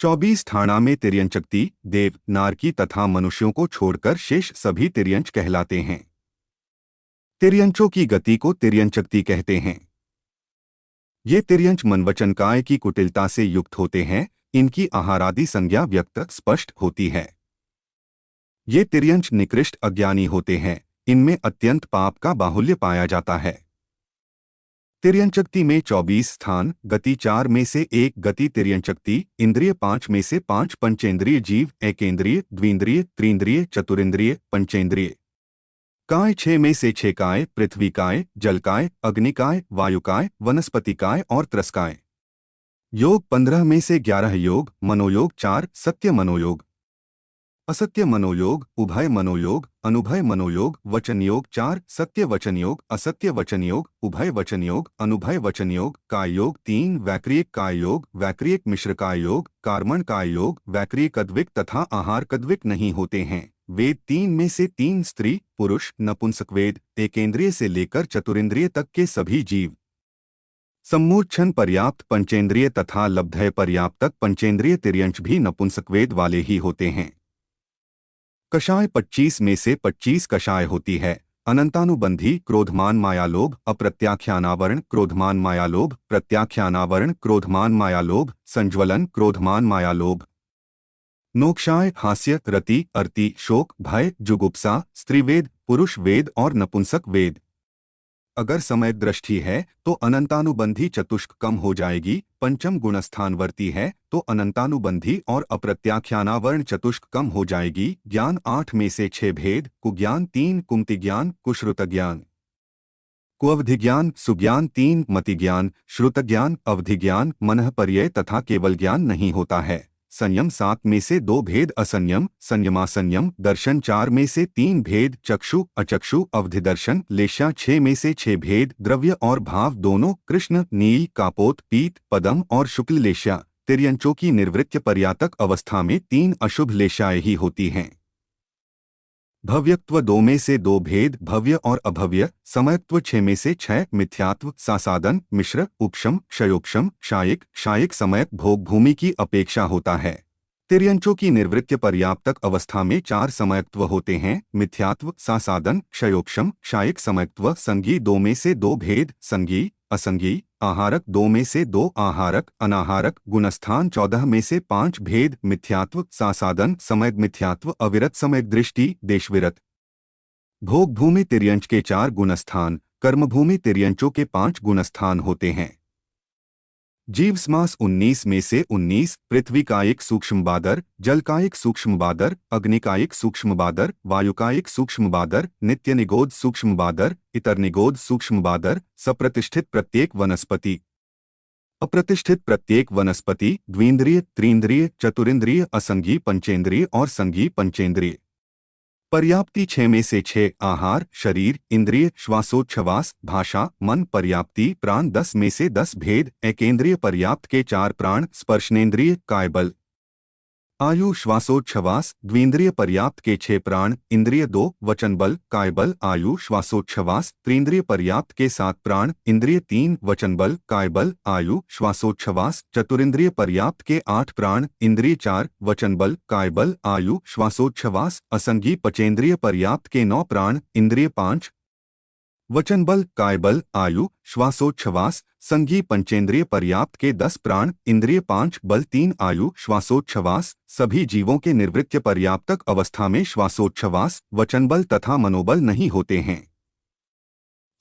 24 ठाणा में तिर्यंचक्ति, देव, नारकी तथा मनुष्यों को छोड़कर शेष सभी तिर्यंच कहलाते हैं। तिर्यंचों की गति को तिर्यंचक्ति कहते हैं। ये तिर्यंच मनवचनकाय की कुटिलता से युक्त होते हैं। इनकी आहारादि संज्ञा व्यक्त स्पष्ट होती है। ये तिर्यंच निकृष्ट अज्ञानी होते हैं। इनमें अत्यंत पाप का बाहुल्य पाया जाता है। तिर्यंचक्ति में 24 स्थान, गति 4 में से 1 गति तिर्यंचक्ति, इंद्रिय 5 में से 5, पंचेंद्रिय जीव, एकेंद्रिय, द्विंद्रिय, त्रिंद्रिय, चतुरिंद्रिय, पंचेंद्रिय काय 6 में से 6 काय, पृथ्वीकाय, जलकाय, अग्निकाय, वायुकाय, वनस्पतिकाय और त्रस्काय। योग 15 में से 11 योग, मनोयोग 4, सत्य मनोयोग, असत्य मनोयोग, उभय मनोयोग, अनुभय मनोयोग, वचन योग 4, सत्य वचन योग, असत्य वचन योग, उभय वचन योग, अनुभय वचन योग, काय योग 3, वैक्रियक काय योग, वैक्रियक मिश्र काय योग, कार्मण काय योग, वैक्रियक अद्विक तथा आहार कद्विक नहीं होते हैं। वेद 3 में से 3 स्त्री, पुरुष, नपुंसक वेद, एकेंद्रिय से लेकर चतुरिंद्रिय तक के सभी जीव, सम्मूर्छन पर्याप्त पंचेंद्रिय तथा लब्धय पर्याप्त पंचेंद्रिय तिर्यंच भी नपुंसक वेद वाले ही होते हैं। कषाय 25 में से 25 कषाय होती है। अनंतानुबंधी क्रोधमान मायालोभ, अप्रत्याख्यानावरण क्रोधमान मायालोभ, प्रत्याख्यानावरण क्रोधमान मायालोभ, संज्वलन क्रोधमान मायालोभ। नोक्षाय हास्य, रति, अर्ति, शोक, भय, जुगुप्सा, स्त्रीवेद, पुरुष वेद और नपुंसक वेद। अगर समय दृष्टि है तो अनंतानुबंधी चतुष्क कम हो जाएगी। पंचम गुणस्थानवर्ती है तो अनंतानुबंधी और अप्रत्याख्यानावरण चतुष्क कम हो जाएगी। ज्ञान 8 में से 6 भेद, कुज्ञान 3, कुमतिज्ञान, कुश्रुतज्ञान, कुअवधिज्ञान, सुज्ञान 3, मतिज्ञान, श्रुतज्ञान, अवधिज्ञान, मनःपर्यय तथा केवल ज्ञान नहीं होता है। संयम 7 में से 2 भेद, असंयम, संयमासंयम, दर्शन 4 में से 3 भेद, चक्षु, अचक्षु, अवधिदर्शन, लेशा 6 में से 6 भेद, द्रव्य और भाव दोनों, कृष्ण, नील, कापोत, पीत, पदम और शुक्ल लेशा। तिर्यंचों की निर्वृत्य पर्यातक अवस्था में 3 अशुभ लेशाएं ही होती हैं। भव्यत्व 2 में से 2 भेद, भव्य और अभव्य, समयत्व 6 में से 6, मिथ्यात्व, सासादन, मिश्र, उपशम, क्षयोक्षम, क्षायिक, क्षायिक समयक भोग भूमि की अपेक्षा होता है। तिर्यंचों की निर्वृत्य पर्याप्तक अवस्था में 4 समयत्व होते हैं, मिथ्यात्व, सासादन, क्षयोक्षम, क्षायिक समयत्व, संगी 2 में से 2 भेद, संगी, असंगी, आहारक 2 में से 2, आहारक, अनाहारक, गुणस्थान 14 में से 5 भेद, मिथ्यात्व, सासादन, समयग मिथ्यात्व, अविरत समयग दृष्टि, देशविरत। भोग भूमि तिर्यंच के 4 गुणस्थान, कर्मभूमि तिर्यंचों के 5 गुणस्थान होते हैं। जीवसमास 19 में से 19, पृथ्वी का एक सूक्ष्म बादर, जल का एक सूक्ष्म बादर, अग्नि का एक सूक्ष्म बादर, वायु का एक सूक्ष्म बादर, नित्य निगोद सूक्ष्म बादर, इतर निगोद सूक्ष्म बादर, सप्रतिष्ठित प्रत्येक वनस्पति, अप्रतिष्ठित प्रत्येक वनस्पति, द्विंद्रिय, त्रिंद्रिय, चतुरिंद्रिय, असंगी पंचेंद्रिय और संगी पंचेंद्रिय। पर्याप्ति 6 में से 6, आहार, शरीर, इंद्रिय, श्वासोच्छ्वास, भाषा, मन, पर्याप्ति, प्राण 10 में से 10 भेद, एकेंद्रिय पर्याप्त के 4 प्राण, स्पर्शनेन्द्रिय, कायबल, आयु, श्वासोच्छ्वास, द्विंद्रिय पर्याप्त के 6 प्राण, इंद्रिय 2, वचन बल, कायबल, आयु, श्वासोच्छ्वास, त्रिंद्रिय पर्याप्त के 7 प्राण, इंद्रिय 3, वचन बल, कायबल, आयु, श्वासोच्छ्वास, चतुरिंद्रिय पर्याप्त के 8 प्राण, इंद्रिय 4, वचन बल, कायबल, आयु, श्वासोच्छ्वास, असंगी पचेंद्रिय पर्याप्त के 9 प्राण, इंद्रिय 5, वचन बल, कायबल, आयु, श्वासोच्छ्वास, संगी पंचेंद्रिय पर्याप्त के 10 प्राण, इंद्रिय 5, बल 3, आयु, श्वासोच्छ्वास। सभी जीवों के निर्वृत्य पर्याप्तक अवस्था में श्वासोच्छ्वास, वचन बल तथा मनोबल नहीं होते हैं।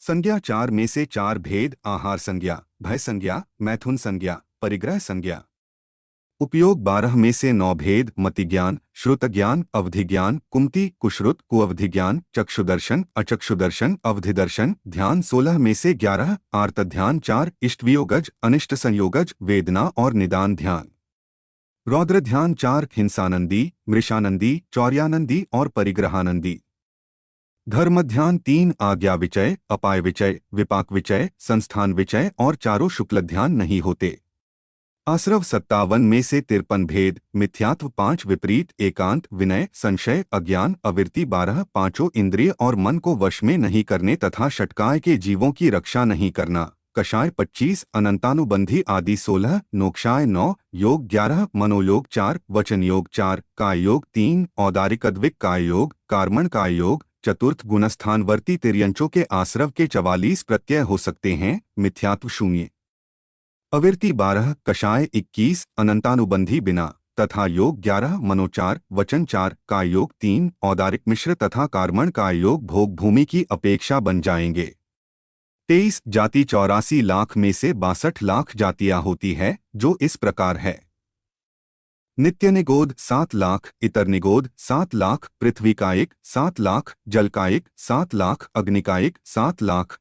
संज्ञा 4 में से 4 भेद, आहार संज्ञा, भय संज्ञा, मैथुन संज्ञा, परिग्रह संज्ञा। उपयोग 12 में से 9 भेद, मतिज्ञान, श्रुतज्ञान, अवधिज्ञान, कुमति, कुश्रुत, कुअवधिज्ञान, चक्षुदर्शन, अचक्षुदर्शन, अवधिदर्शन। ध्यान 16 में से 11, आर्तध्यान 4, इष्टवियोगज, अनिष्ट संयोगज, वेदना और निदान ध्यान। रौद्र ध्यान 4, हिंसानंदी, मृषानंदी, चौर्यानंदी और परिग्रहानंदी। धर्म ध्यान 3, आज्ञा विचय, अपाय विचय, विपाक विचय, संस्थान विचय और चारों शुक्ल ध्यान नहीं होते। आश्रव 57 में से 53 भेद, मिथ्यात्व 5, विपरीत, एकांत, विनय, संशय, अज्ञान, अविरति 12, पांचों इंद्रिय और मन को वश में नहीं करने तथा षटकाय के जीवों की रक्षा नहीं करना। कषाय 25, अनंतानुबंधी आदि 16, नोक्षाय 9, योग 11, मनोयोग 4, वचन योग 4, काय योग 3, औदारिक अद्विक काय योग, कार्मण काय योग। चतुर्थ गुणस्थानवर्ती तिर्यंचों के आश्रव के 44 प्रत्यय हो सकते हैं, मिथ्यात्व 0। अविरति 12, कषाय 21, अनंतानुबंधी बिना तथा योग 11, मनो 4, वचन 4, काय योग 3, औदारिक मिश्र तथा कार्मण काय योग भोग भूमि की अपेक्षा बन जाएंगे। 23 जाति 84 लाख में से 62 लाख जातियां होती है, जो इस प्रकार है। नित्य निगोद 7 लाख, इतर निगोद 7 लाख, पृथ्वी कायिक 7 लाख, जल कायिक 7 लाख, अग्निकायिक 7 लाख,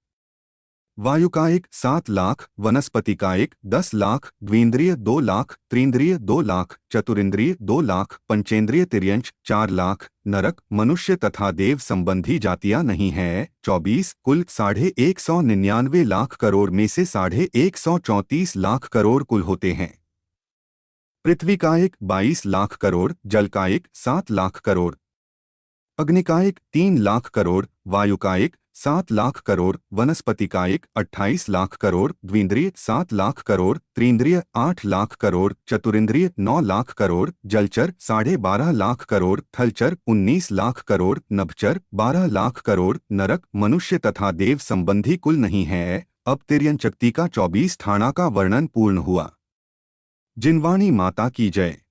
वायुकायिक 7 लाख, वनस्पति कायिक 10 लाख, द्विंद्रिय 2 लाख, त्रिंद्रिय 2 लाख, चतुरिंद्रिय 2 लाख, पंचेंद्रिय तिर्यंच 4 लाख, नरक, मनुष्य तथा देव संबंधी जातियां नहीं है। 24 कुल 199 लाख करोड़ में से 134 लाख करोड़ कुल होते हैं। पृथ्वी कायिक 22 लाख करोड़, जल कायिक 7 लाख करोड़, अग्निकायिक 3 लाख करोड़, वायुकायिक 7 लाख करोड़, वनस्पति कायिक 28 लाख करोड़, द्विंद्रिय 7 लाख करोड़, त्रिंद्रिय 8 लाख करोड़, चतुरिंद्रिय 9 लाख करोड़, जलचर 12.5 लाख करोड़, थलचर 19 लाख करोड़, नभचर 12 लाख करोड़, नरक, मनुष्य तथा देव संबंधी कुल नहीं है। अब तिर्यंचक्ति का 24 ठाणा का वर्णन पूर्ण हुआ। जिनवाणी माता की जय।